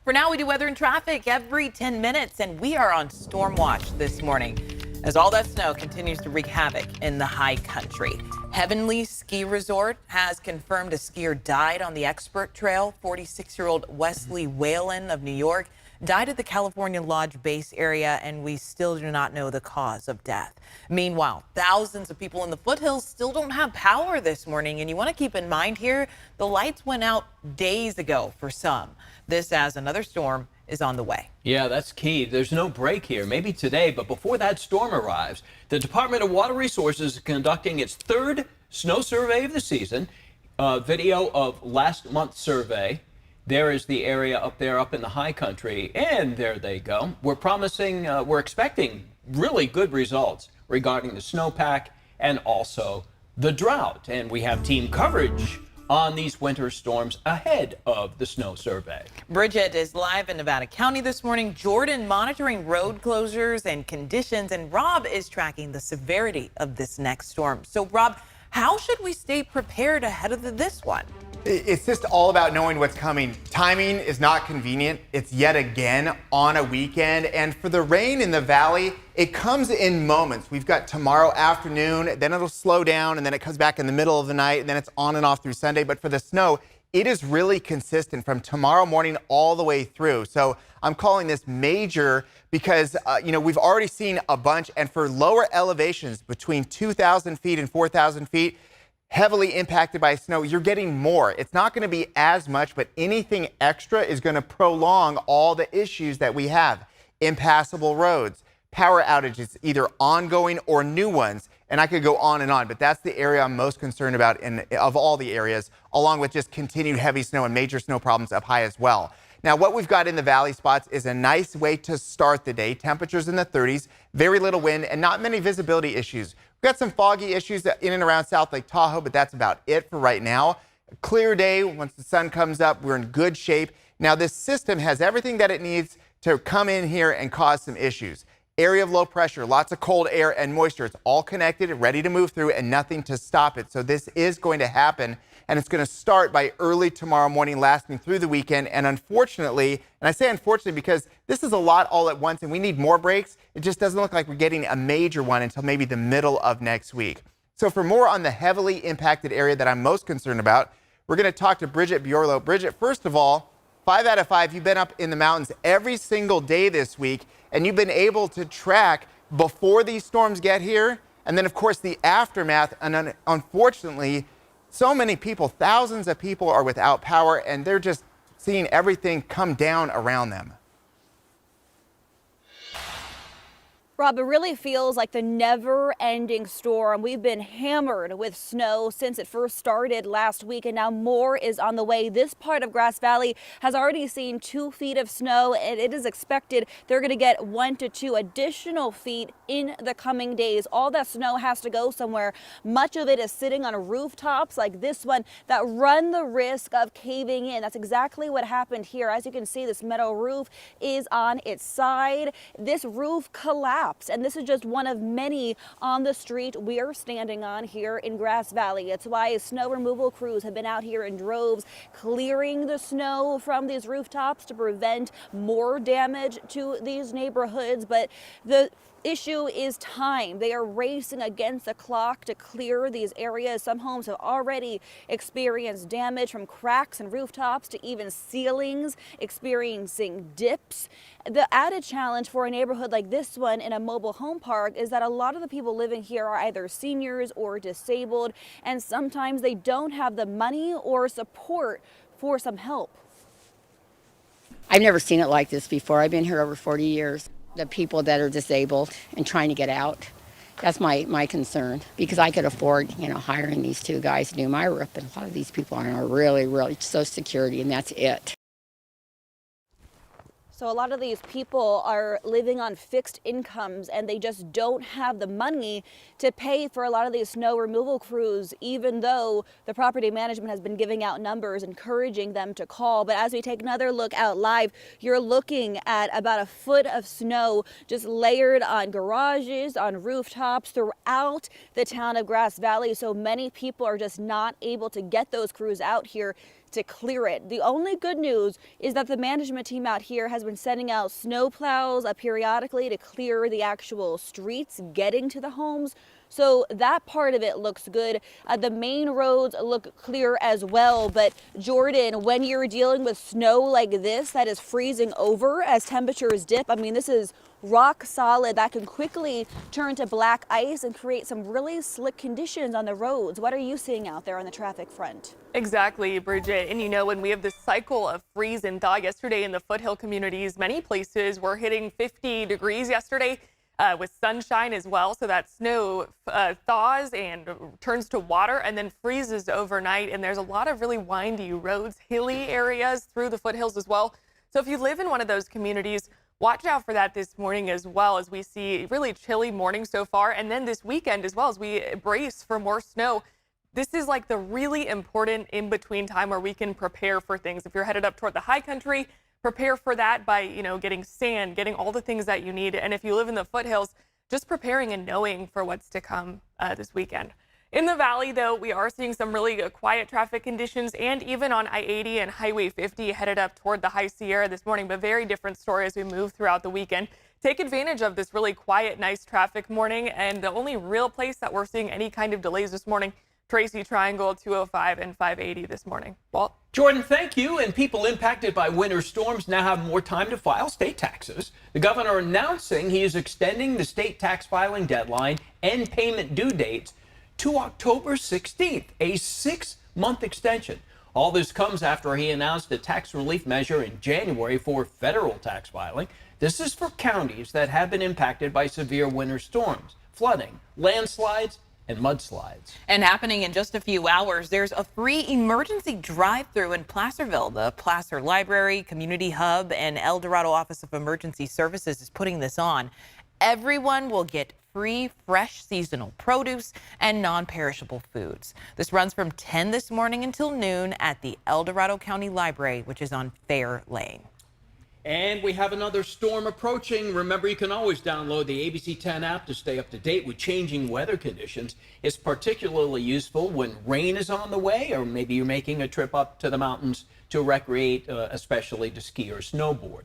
For now, we do weather and traffic every 10 minutes, and we are on storm watch this morning as all that snow continues to wreak havoc in the high country. Heavenly Ski Resort has confirmed a skier died on the Expert Trail. 46-year-old Wesley Whalen of New York died at the California Lodge base area, and we still do not know the cause of death. Meanwhile, thousands of people in the foothills still don't have power this morning, and you want to keep in mind here, the lights went out days ago for some. This as another storm is on the way. Yeah, that's key. There's no break here, maybe today, but before that storm arrives, the Department of Water Resources is conducting its third snow survey of the season. Video of last month's survey. There is the area up there, up in the high country, and there they go. We're expecting really good results regarding the snowpack and also the drought. And we have team coverage on these winter storms ahead of the snow survey. Bridget is live in Nevada County this morning. Jordan monitoring road closures and conditions, and Rob is tracking the severity of this next storm. So Rob, how should we stay prepared ahead of this one? It's just all about knowing what's coming. Timing is not convenient. It's yet again on a weekend. And for the rain in the valley, it comes in moments. We've got tomorrow afternoon, then it'll slow down, and then it comes back in the middle of the night, and then it's on and off through Sunday. But for the snow, it is really consistent from tomorrow morning all the way through. So I'm calling this major because, we've already seen a bunch. And for lower elevations between 2,000 feet and 4,000 feet, heavily impacted by snow, you're getting more. It's not going to be as much, but anything extra is going to prolong all the issues that we have. Impassable roads, power outages, either ongoing or new ones. And I could go on and on, but that's the area I'm most concerned about of all the areas, along with just continued heavy snow and major snow problems up high as well. Now, what we've got in the valley spots is a nice way to start the day. Temperatures in the 30s, very little wind, and not many visibility issues. We've got some foggy issues in and around South Lake Tahoe, but that's about it for right now. A clear day. Once the sun comes up, we're in good shape. Now, this system has everything that it needs to come in here and cause some issues. Area of low pressure, lots of cold air and moisture. It's all connected, ready to move through, and nothing to stop it. So this is going to happen, and it's going to start by early tomorrow morning, lasting through the weekend. And unfortunately, and I say unfortunately because this is a lot all at once, and we need more breaks. It just doesn't look like we're getting a major one until maybe the middle of next week. So for more on the heavily impacted area that I'm most concerned about, we're going to talk to Bridget Bjorlo. Bridget, first of all, 5 out of 5, you've been up in the mountains every single day this week, and you've been able to track before these storms get here, and then, of course, the aftermath. And unfortunately, so many people, thousands of people are without power, and they're just seeing everything come down around them. Rob, it really feels like the never-ending storm. We've been hammered with snow since it first started last week, and now more is on the way. This part of Grass Valley has already seen 2 feet of snow, and it is expected they're going to get 1 to 2 additional feet in the coming days. All that snow has to go somewhere. Much of it is sitting on rooftops like this one that run the risk of caving in. That's exactly what happened here. As you can see, this metal roof is on its side. This roof collapsed, and this is just one of many on the street we are standing on here in Grass Valley. It's why snow removal crews have been out here in droves clearing the snow from these rooftops to prevent more damage to these neighborhoods. But the issue is time. They are racing against the clock to clear these areas. Some homes have already experienced damage, from cracks and rooftops to even ceilings experiencing dips. The added challenge for a neighborhood like this one in a mobile home park is that a lot of the people living here are either seniors or disabled, and sometimes they don't have the money or support for some help. I've never seen it like this before. I've been here over 40 years. The people that are disabled and trying to get out, that's my concern, because I could afford, hiring these 2 guys to do my roof, and a lot of these people are really, really Social Security, and that's it. So a lot of these people are living on fixed incomes, and they just don't have the money to pay for a lot of these snow removal crews, even though the property management has been giving out numbers encouraging them to call. But as we take another look out live, you're looking at about 1 foot of snow just layered on garages, on rooftops throughout the town of Grass Valley. So many people are just not able to get those crews out here to clear it. The only good news is that the management team out here has been sending out snow plows periodically to clear the actual streets getting to the homes. So that part of it looks good. The main roads look clear as well. But Jordan, when you're dealing with snow like this that is freezing over as temperatures dip, I mean, this is rock solid. That can quickly turn to black ice and create some really slick conditions on the roads. What are you seeing out there on the traffic front? Exactly, Bridget. And you know, when we have this cycle of freeze and thaw, yesterday in the foothill communities, many places were hitting 50 degrees yesterday. With sunshine as well. So that snow thaws and turns to water and then freezes overnight. And there's a lot of really windy roads, hilly areas through the foothills as well. So if you live in one of those communities, watch out for that this morning as well, as we see really chilly morning so far. And then this weekend as well, as we brace for more snow. This is like the really important in-between time where we can prepare for things. If you're headed up toward the high country, prepare for that by, getting sand, getting all the things that you need. And if you live in the foothills, just preparing and knowing for what's to come this weekend. In the valley, though, we are seeing some really quiet traffic conditions, and even on I-80 and Highway 50 headed up toward the High Sierra this morning, but very different story as we move throughout the weekend. Take advantage of this really quiet, nice traffic morning. And the only real place that we're seeing any kind of delays this morning, Tracy Triangle, 205 and 580 this morning. Walt? Jordan, thank you. And people impacted by winter storms now have more time to file state taxes. The governor announcing he is extending the state tax filing deadline and payment due dates to October 16th, a 6-month extension. All this comes after he announced a tax relief measure in January for federal tax filing. This is for counties that have been impacted by severe winter storms, flooding, landslides, and mudslides. And happening in just a few hours, there's a free emergency drive-through in Placerville. The Placer Library, Community Hub, and El Dorado Office of Emergency Services is putting this on. Everyone will get free, fresh seasonal produce and non-perishable foods. This runs from 10 this morning until noon at the El Dorado County Library, which is on Fair Lane. And we have another storm approaching. Remember, you can always download the ABC 10 app to stay up to date with changing weather conditions. It's particularly useful when rain is on the way, or maybe you're making a trip up to the mountains to recreate, especially to ski or snowboard.